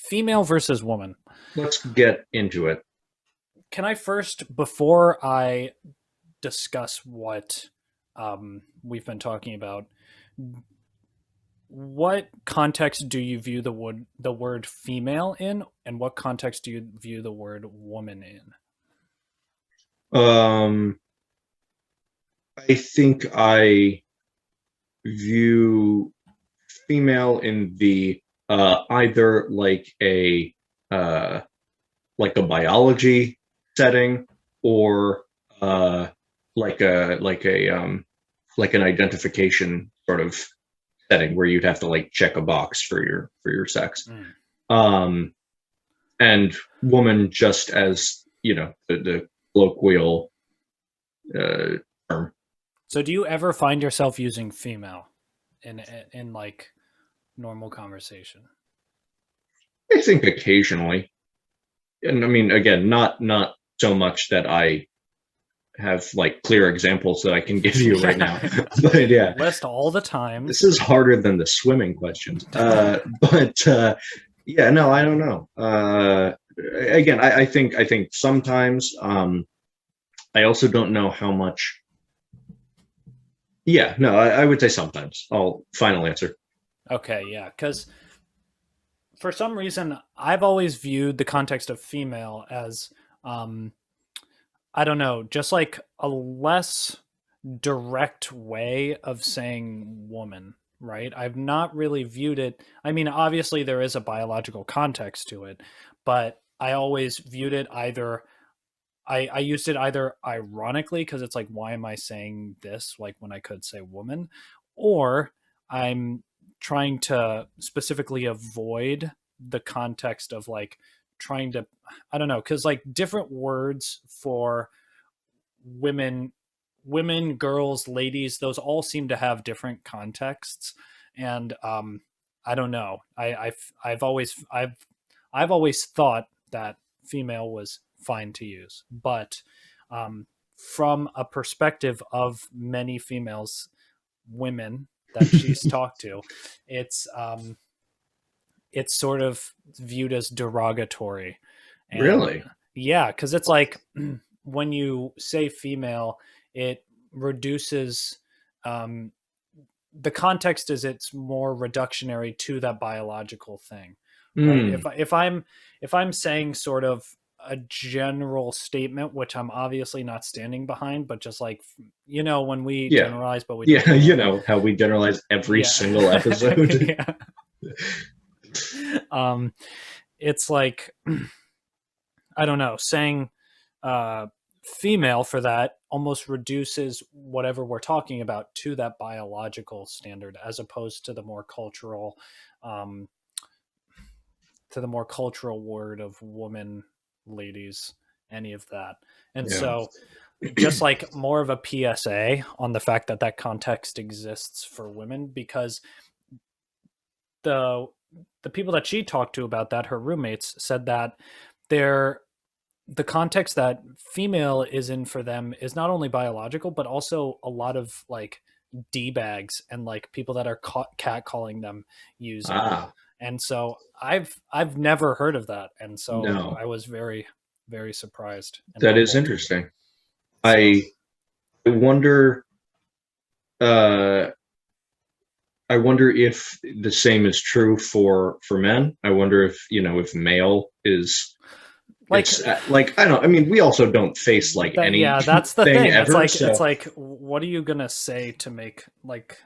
Female versus woman. Let's get into it. Can I first, before I discuss what we've been talking about, what context do you view the word female in, and what context do you view the word woman in? Um, I think I view female in the either uh, like a biology setting or like an identification sort of setting where you'd have to like check a box for your sex. Mm. Um, and woman just as the colloquial term. So, do you ever find yourself using female in like normal conversation? I think occasionally, and I mean, again, not so much that I have like clear examples that I can give you right now. But yeah, List all the this times. is harder than the swimming questions. But yeah, no, I don't know. Again, I think sometimes. I also don't know how much. Yeah, no, I would say sometimes. I'll final answer. Okay, yeah, because for some reason I've always viewed the context of female as um, I don't know, just like a less direct way of saying woman, right? I've not really viewed it. I mean, obviously there is a biological context to it, but I always viewed it either. I used it either ironically because it's like, why am I saying this? Like when I could say woman, or I'm trying to specifically avoid the context of like trying to, I don't know, because like different words for women, girls, ladies, those all seem to have different contexts. And I don't know. I've always thought that female was fine to use, but from a perspective of many females, women that she's talked to, it's it's sort of viewed as derogatory, and Really? yeah, because it's like when you say female, it reduces um, the context is it's more reductionary to that biological thing, right? Hmm. If I'm saying sort of a general statement, which I'm obviously not standing behind, but just like when we Yeah. generalize, but we don't Yeah, know. you know how we generalize every Yeah, single episode. yeah. Um, it's like I don't know, saying uh, female for that almost reduces whatever we're talking about to that biological standard, as opposed um, to the more cultural word of woman, ladies, any of that. And Yeah. so, just like more of a PSA on the fact that that context exists for women, because the the people that she talked to about that, her roommates, said that they're the context that female is in for them is not only biological, but also a lot of like d bags and like people that are cat calling them use it. Ah, And so I've never heard of that, and so no. I was very very surprised and That is humbled. interesting. So I I wonder uh I wonder if the same is true for men. I wonder if, if male is like it's like I don't I mean we also don't face like that, yeah, that's the anything thing. It's ever, like so what are you gonna say to make like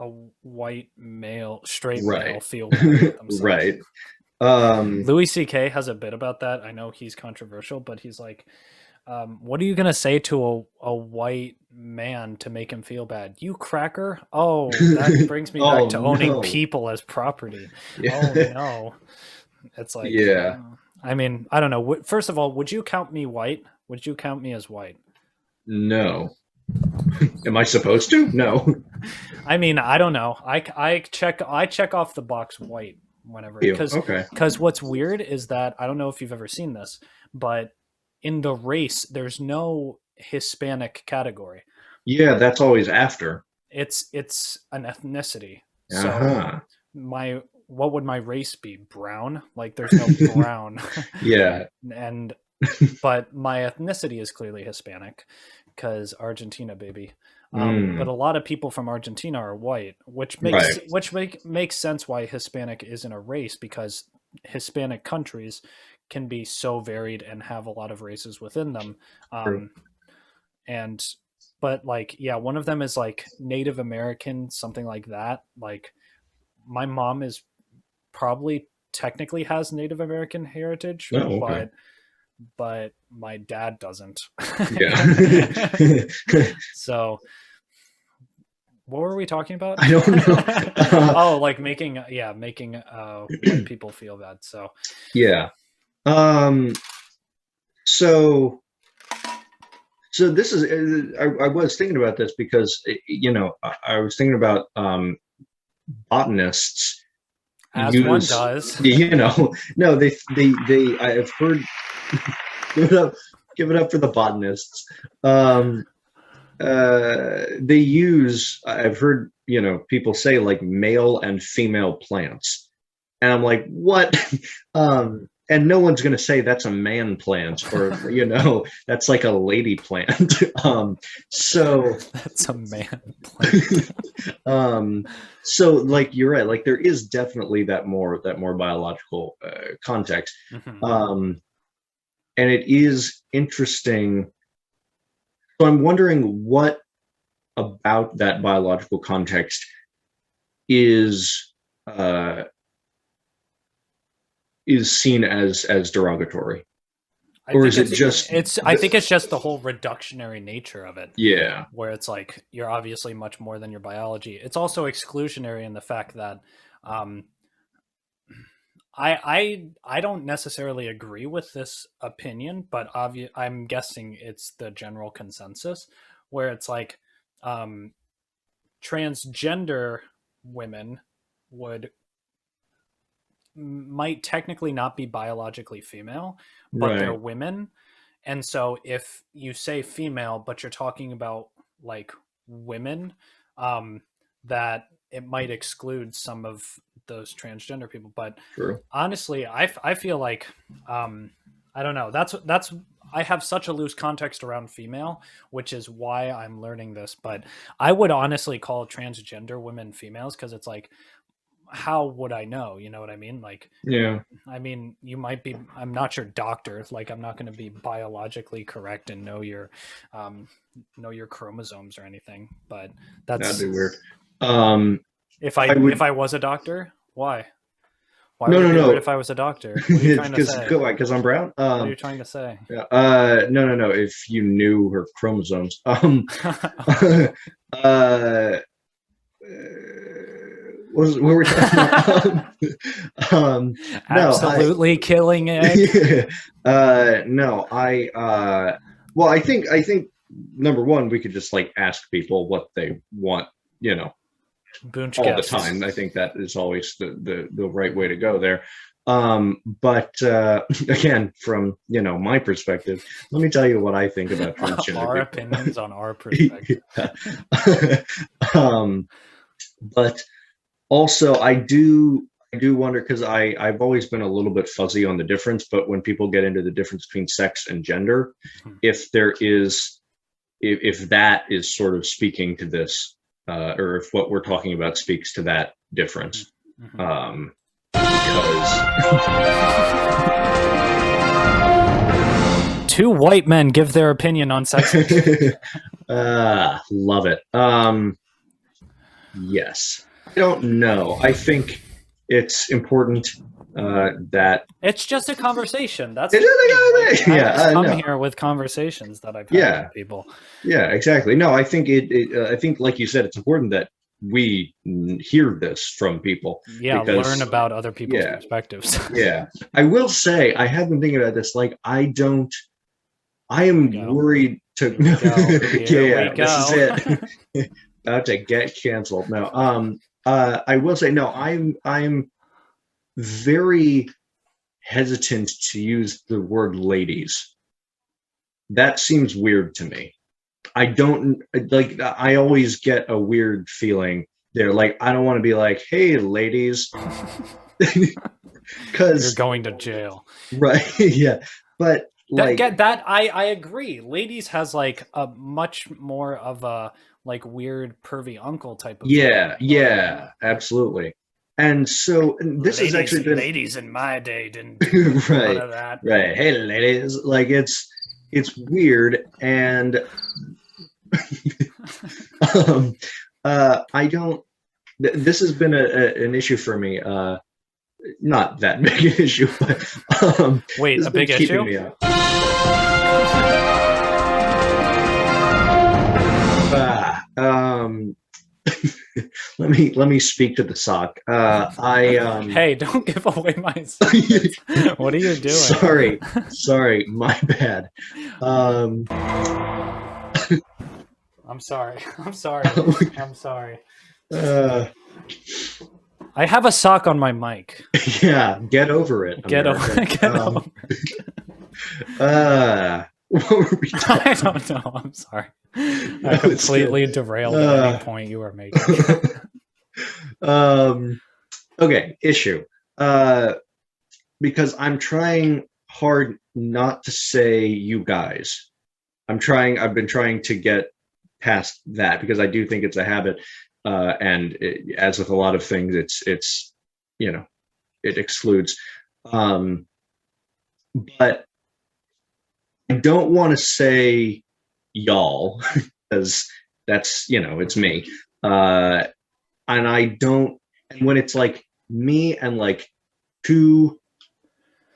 a white male, straight male right. feel bad about themselves? Right. Um Louis C.K. has a bit about that. I know he's controversial, but he's like, what are you gonna say to a white man to make him feel bad? You cracker! Oh, that brings me back oh to owning no. people as property. Oh Yeah. no, it's like, Yeah. I mean, I don't know. First of all, would you count me white? Would you count me as white? No. Am I supposed to? No. I mean, I don't know. I check off the box white whenever, You. because Okay. what's weird is that I don't know if you've ever seen this, but in the race there's no Hispanic category. Yeah, that's always after. It's an ethnicity. So Uh-huh. my what would my race be? Brown? Like there's no brown. Yeah. And but my ethnicity is clearly Hispanic because Argentina, baby. But a lot of people from Argentina are white, which Right. makes sense why Hispanic isn't a race, because Hispanic countries can be so varied and have a lot of races within them. True. And but like yeah, one of them is like Native American, something like that. Like my mom is probably technically has Native American heritage, Oh, okay. but my dad doesn't. Yeah. So what were we talking about? I don't know. Oh, like making white people feel bad. So Yeah. Um, so this is, I was thinking about this because, I was thinking about botanists as one use, does. no, I have heard, give it up for the botanists. They use, I've heard, people say like male and female plants. And I'm like, what? And no one's going to say that's a man plant or, that's like a lady plant. So That's a man plant. So like, you're right. Like there is definitely that more biological context. And it is interesting. So I'm wondering what about that biological context is seen as derogatory, or is it just? I think it's just the whole reductionary nature of it. Yeah, where it's like you're obviously much more than your biology. It's also exclusionary in the fact that I don't necessarily agree with this opinion, but I'm guessing it's the general consensus where it's like transgender women might technically not be biologically female, but they're right. women. And so if you say female, but you're talking about like women, that it might exclude some of those transgender people. But True. honestly, I feel like, I don't know. That's I have such a loose context around female, which is why I'm learning this. But I would honestly call transgender women females because it's like, how would I know? You know what I mean? Like, Yeah. I mean, you might be. I'm not your doctor. Like, I'm not going to be biologically correct and know your chromosomes or anything. But That'd that's be weird. if would. I was a doctor, why? Why No, would no, it be weird no. if I was a doctor? What are you trying to say? Because I'm brown. What are you trying to say? No, no, no. If you knew her chromosomes. What were we talking about? No, absolutely killing it. No, well, I think number one, we could just like ask people what they want, Boonch all guests. the time. I think that is always the right way to go there. But again, from my perspective, let me tell you what I think about transgender our people. opinions on our perspective. But also, I do wonder, because I've always been a little bit fuzzy on the difference, but when people get into the difference between sex and gender, if that is sort of speaking to this, or if what we're talking about speaks to that difference, because two white men give their opinion on sex. love it. Yes. I don't know. I think it's important that it's just a conversation. That's I come here with conversations that I've had with people. Yeah, exactly. No, I think I think, like you said, it's important that we hear this from people. Yeah, learn about other people's perspectives. Yeah. I will say, I have been thinking about this. Like, I am worried to. This is it. About to get canceled. No. I will say, no, I'm very hesitant to use the word ladies. That seems weird to me. I don't like, I always get a weird feeling there. Like, I don't want to be like, hey, ladies, You're because going to jail. right, yeah, but That like, get that I agree. Ladies has like a much more of a like weird pervy uncle type of vibe. yeah, You know what I mean? yeah, absolutely. And so and this has actually been Ladies in my day didn't do none right, of that. right. Hey, ladies, like it's weird, and um, I don't. This has been an issue for me. Not that big an issue, but Wait, this a has been big issue? keeping me up. Um, let me speak to the sock. I Hey, don't give away my secrets. What are you doing? sorry, my bad. Um, I'm sorry. I'm sorry. I'm sorry. uh, I have a sock on my mic. yeah, get over it, Get America. over. Get over. What were we I talking? don't know. I'm sorry. I No, it's good. completely derailed Uh, any point you were making. um, okay, issue. Uh, because I'm trying hard not to say you guys. I've been trying to get past that because I do think it's a habit. And as with a lot of things, you know, it excludes. Um, but I don't want to say y'all because that's, it's me. Uh, and I don't, and when it's like me and like two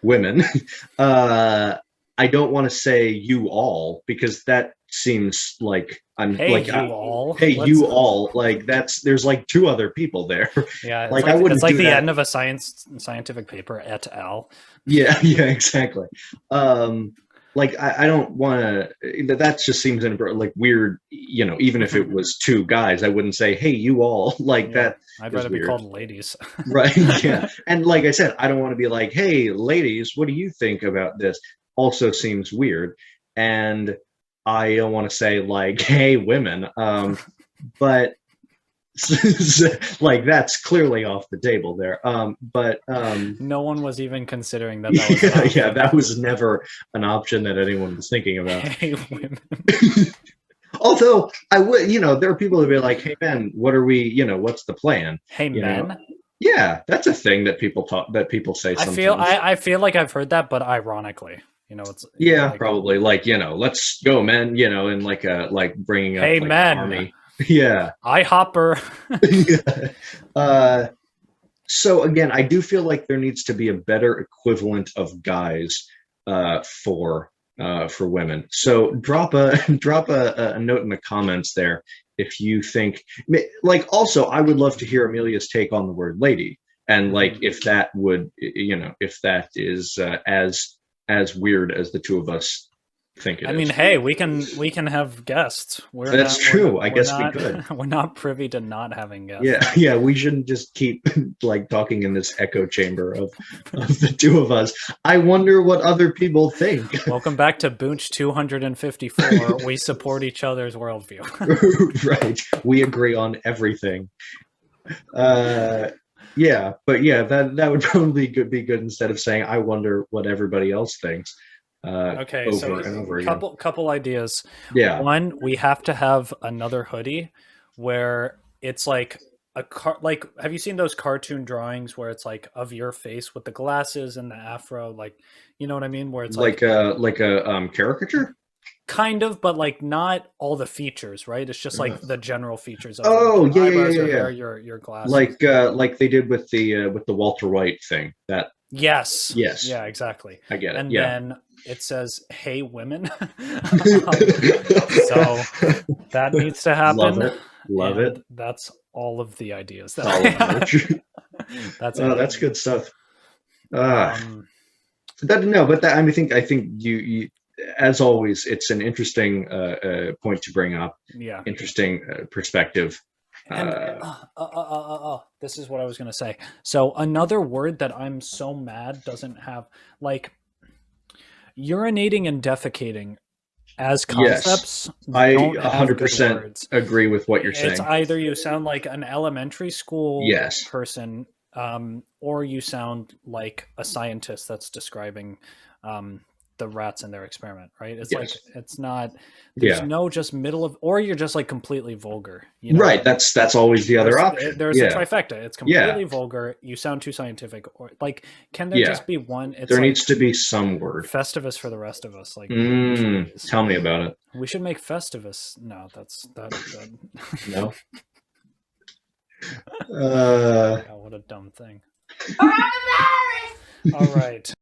women, uh, I don't want to say you all because that seems like I'm Hey, like, you all. hey, Let's. you all, like there's like two other people there. Yeah, Like I it's wouldn't like do the that. end of a scientific paper et al. Yeah, yeah, exactly. Um, like I don't want to. That just seems like weird. Even if it was two guys, I wouldn't say, "Hey, you all." Like Yeah, that I'd is rather be weird, called ladies. right? Yeah, and like I said, I don't want to be like, "Hey, ladies, what do you think about this?" Also seems weird, and I don't want to say like, "Hey, women," but like that's clearly off the table there. But No one was even considering that that was an yeah, yeah, option. that was never an option that anyone was thinking about. Hey, women. Although I would, there are people who be like, "Hey, man, what are we? What's the plan?" Hey, You know, men. yeah, that's a thing that people say sometimes. I feel like I've heard that, but ironically, it's Yeah, like, probably like let's go, man. And like bringing up hey, like an men. army. Yeah. IHopper. Yeah. Uh, so again, I do feel like there needs to be a better equivalent of guys for women. So drop a drop a note in the comments there if you think like. Also, I would love to hear Amelia's take on the word lady and like if that would if that is as weird as the two of us think it I mean, is. hey, we can have guests. That's true. I We're guess we not could. we're not privy to not having guests. Yeah, yeah, we shouldn't just keep like talking in this echo chamber of the two of us. I wonder what other people think. Welcome back to Boonch 254. We support each other's worldview. Right. We agree on everything. Uh yeah, but yeah, that would probably be good instead of saying I wonder what everybody else thinks Okay, so over and over again. couple ideas. Yeah. One, we have to have another hoodie where it's like like have you seen those cartoon drawings where it's like of your face with the glasses and the afro, like you know what I mean, where it's like Like a caricature? kind of, but like not all the features, right? It's just like the general features of like Oh, your yeah, yeah, yeah, eyebrows, yeah, your hair, yeah. your glasses. Like they did with the Walter White thing. That Yes. yes, Yeah, exactly. I get it. And Yeah. then it says, "Hey, women." So that needs to Love happen, it. Love it. and that's all of the ideas that I Solid merch. have. That's Oh, it. that's good stuff. Uh, Um, that no, but that I think you as always, it's an interesting point to bring up. yeah. Interesting perspective. And this is what I was gonna say. So another word that I'm so mad doesn't have, like, urinating and defecating as Yes, concepts I don't have good 100% words. agree with what you're It's saying. either you sound like an elementary school Yes. person, or you sound like a scientist that's describing the rats in their experiment, right? It's like Yes. it's not. There's Yeah. no just middle of, or you're just like completely vulgar. You know, Right. That's always the other option. there's a Yeah. trifecta. It's Yeah. completely vulgar. You sound too scientific, or like, can there Yeah. just be one? It's There like needs to be some word. Festivus for the rest of us. Like, Tell me about it. we should make Festivus. No, that's that. No. Oh, what a dumb thing. All right.